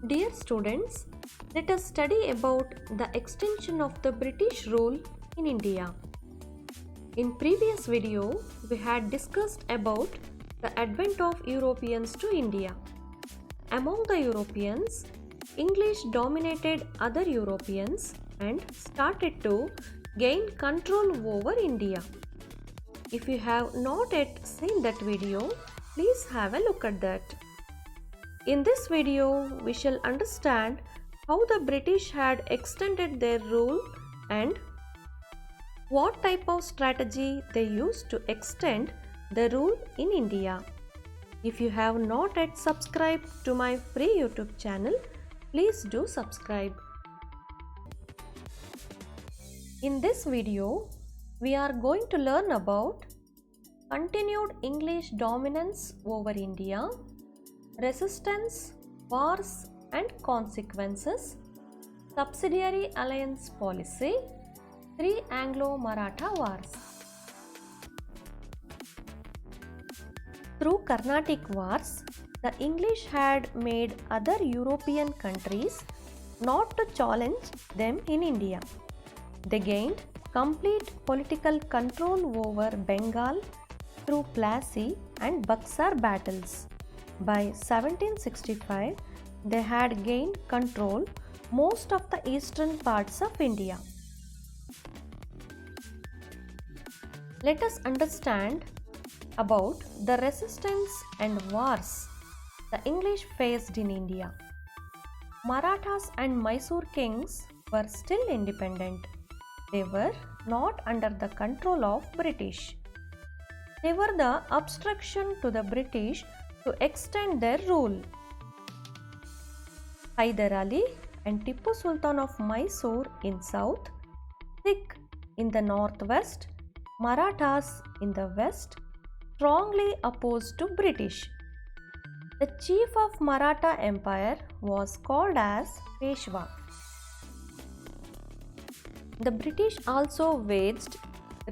Dear students, let us study about the extension of the British rule in India. In previous video, we had discussed about the advent of Europeans to India. Among the Europeans, English dominated other Europeans and started to gain control over India. If you have not yet seen that video, please have a look at that. In this video, we shall understand how the British had extended their rule and what type of strategy they used to extend the rule in India. If you have not yet subscribed to my free YouTube channel, please do subscribe. In this video, we are going to learn about continued English dominance over India, resistance, wars and consequences, subsidiary alliance policy, 3 Anglo-Maratha wars. Through Carnatic wars, the English had made other European countries not to challenge them in India. They gained complete political control over Bengal through Plassey and Buxar battles. By 1765, they had gained control most of the eastern parts of India. Let us understand about the resistance and wars the English faced in India. Marathas and Mysore kings were still independent. They were not under the control of British. They were the obstruction to the British to extend their rule. Hyder and Tippu Sultan of Mysore in south, Sikh in the northwest, Marathas in the west, strongly opposed to British. The chief of Maratha Empire was called as Peshwa. The British also waged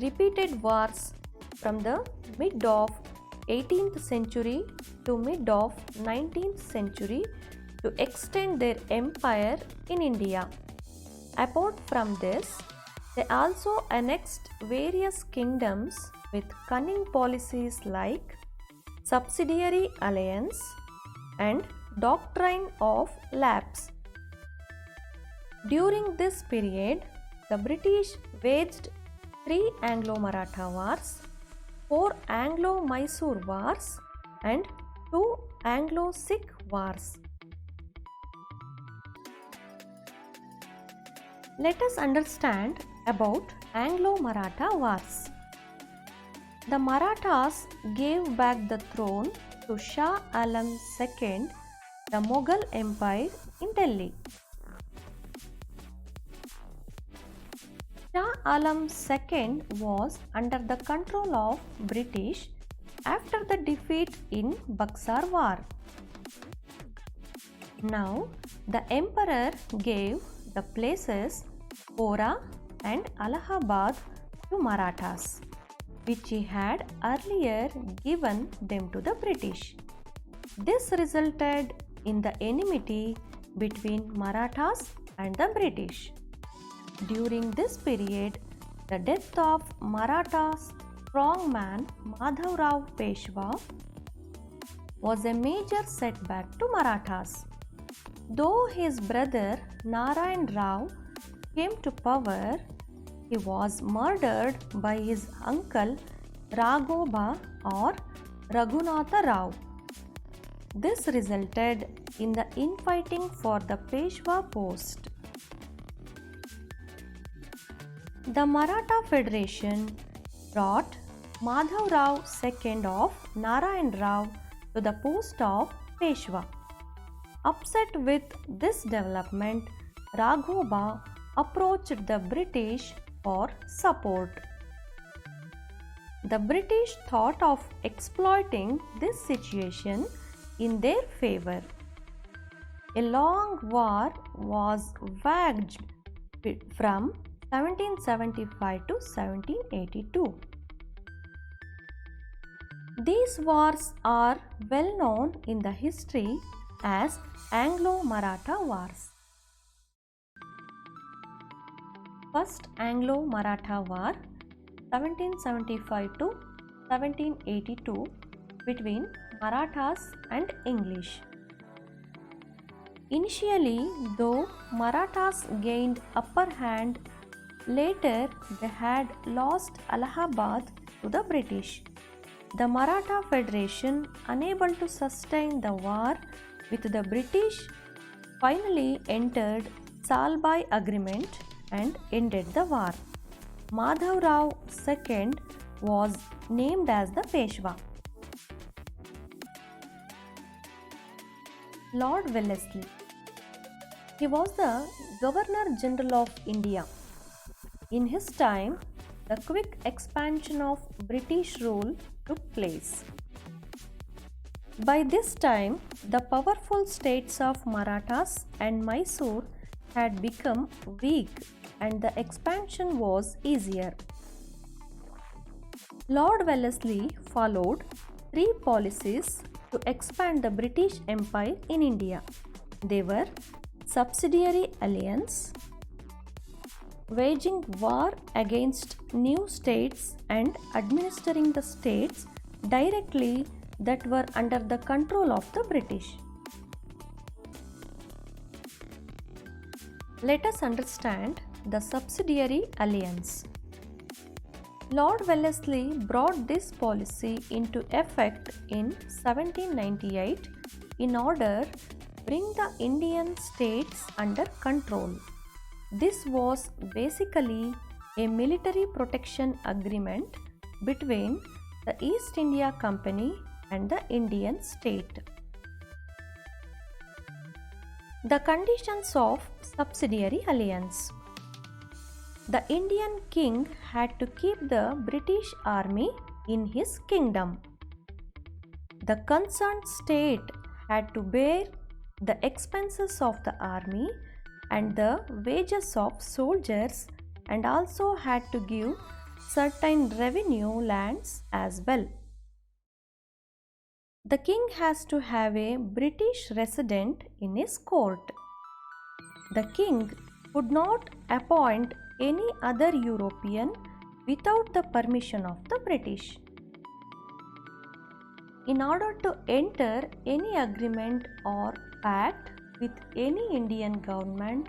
repeated wars from the mid of 18th century to mid of 19th century to extend their empire in India. Apart from this, they also annexed various kingdoms with cunning policies like subsidiary alliance and doctrine of lapse. During this period, the British waged 3 Anglo-Maratha wars, 4 Anglo-Mysore wars and 2 Anglo-Sikh wars. Let us understand about Anglo-Maratha wars. The Marathas gave back the throne to Shah Alam II, the Mughal Empire in Delhi. Shah Alam II was under the control of British after the defeat in Buxar War. Now, the emperor gave the places Pora and Allahabad to Marathas, which he had earlier given them to the British. This resulted in the enmity between Marathas and the British. During this period, the death of Maratha's strongman Madhavrao Peshwa was a major setback to Marathas. Though his brother Narayan Rao came to power, he was murdered by his uncle Raghoba or Raghunatha Rao. This resulted in the infighting for the Peshwa post. The Maratha Federation brought Madhavrao II of Narayan Rao to the post of Peshwa. Upset with this development, Raghoba approached the British for support. The British thought of exploiting this situation in their favor. A long war was waged from 1775 to 1782. These wars are well known in the history as Anglo-Maratha Wars. First Anglo-Maratha War 1775 to 1782 between Marathas and English. Initially, though Marathas gained upper hand, later they had lost Allahabad to the British. The Maratha Federation, unable to sustain the war with the British, finally entered Salbai Agreement and ended the war. Madhavrao II was named as the Peshwa. Lord Wellesley. He was the Governor General of India. In his time, the quick expansion of British rule took place. By this time, the powerful states of Marathas and Mysore had become weak and the expansion was easier. Lord Wellesley followed three policies to expand the British Empire in India. They were Subsidiary alliance, waging war against new states and administering the states directly that were under the control of the British. Let us understand the Subsidiary alliance. Lord Wellesley brought this policy into effect in 1798 in order to bring the Indian states under control. This was basically a military protection agreement between the East India Company and the Indian state. The conditions of Subsidiary alliance. The Indian king had to keep the British army in his kingdom. The concerned state had to bear the expenses of the army and the wages of soldiers and also had to give certain revenue lands as well. The king has to have a British resident in his court. The king could not appoint any other European without the permission of the British. In order to enter any agreement or pact with any Indian government,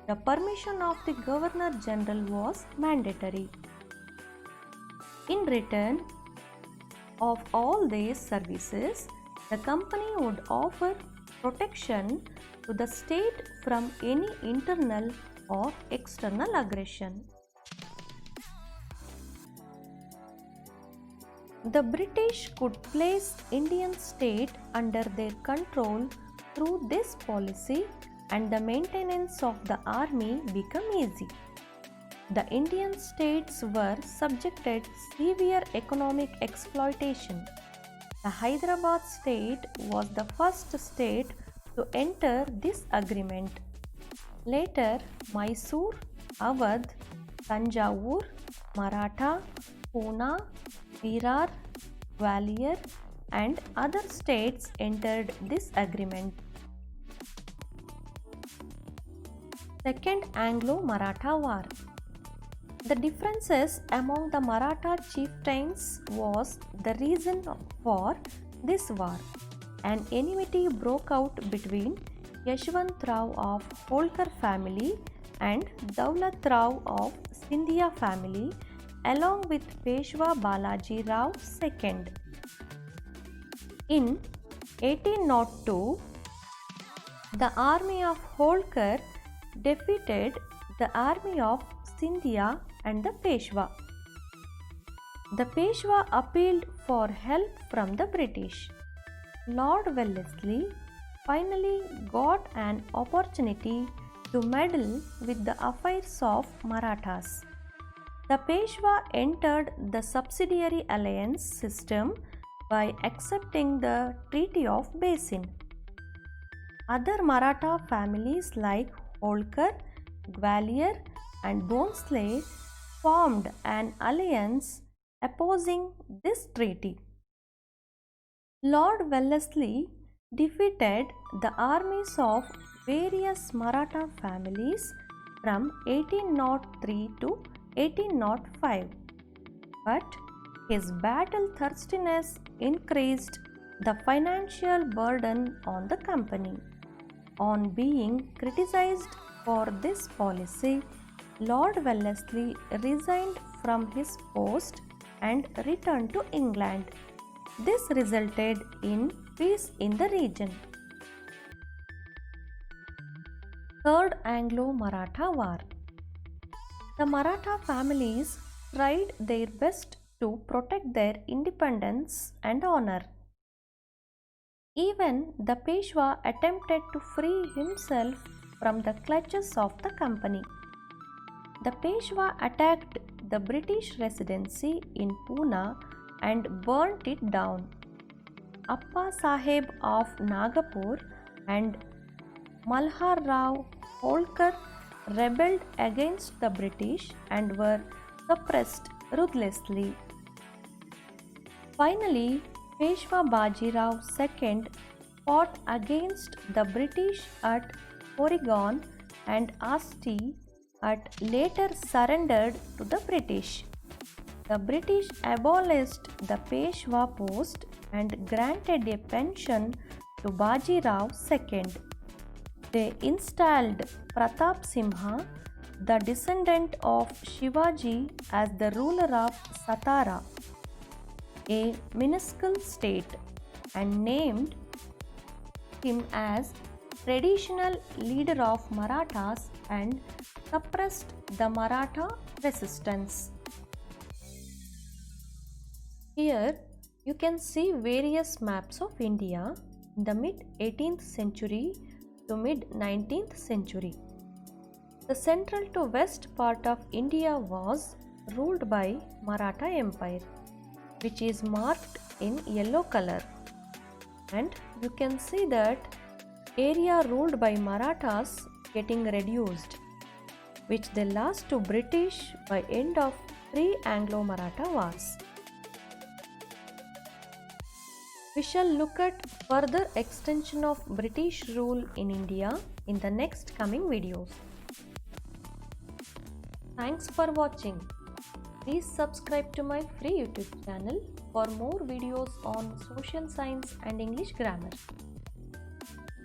the permission of the Governor General was mandatory. In return of all these services, the company would offer protection to the state from any internal or external aggression. The British could place Indian state under their control through this policy and the maintenance of the army became easy. The Indian states were subjected severe economic exploitation. The Hyderabad state was the first state to enter this agreement. Later, Mysore, Awadh, Tanjavur, Maratha, Pune, Virar, Gwalior and other states entered this agreement. Second Anglo-Maratha War. The differences among the Maratha chieftains was the reason for this war. An enmity broke out between Yashwantrao of Holkar family and Daulat Rao of Scindia family along with Peshwa Balaji Rao II. In 1802, the army of Holkar defeated the army of Scindia and the Peshwa. The Peshwa appealed for help from the British. Lord Wellesley finally got an opportunity to meddle with the affairs of Marathas. The Peshwa entered the Subsidiary alliance system by accepting the Treaty of Basin. Other Maratha families like Holkar, Gwalior and Wellesley formed an alliance opposing this treaty. Lord Wellesley defeated the armies of various Maratha families from 1803 to 1805. But his battle thirstiness increased the financial burden on the company. On being criticized for this policy, Lord Wellesley resigned from his post and returned to England. This resulted in peace in the region. Third Anglo-Maratha War. The Maratha families tried their best to protect their independence and honor. Even the Peshwa attempted to free himself from the clutches of the company. The Peshwa attacked the British residency in Pune and burnt it down. Appa Sahib of Nagapur and Malhar Rao Holkar rebelled against the British and were suppressed ruthlessly. Finally, Peshwa Bajirao II fought against the British at Oregon and Asti at later surrendered to the British. The British abolished the Peshwa post and granted a pension to Bajirao II. They installed Pratap Simha, the descendant of Shivaji, as the ruler of Satara, a minuscule state, and named him as traditional leader of Marathas and suppressed the Maratha resistance. Here you can see various maps of India in the mid 18th century to mid 19th century. The central to west part of India was ruled by Maratha Empire, which is marked in yellow color, and you can see that area ruled by Marathas getting reduced, which they lost to British by end of 3 Anglo-Maratha wars. We shall look at further extension of British rule in India in the next coming videos. Thanks for watching. Please subscribe to my free YouTube channel for more videos on social science and English grammar.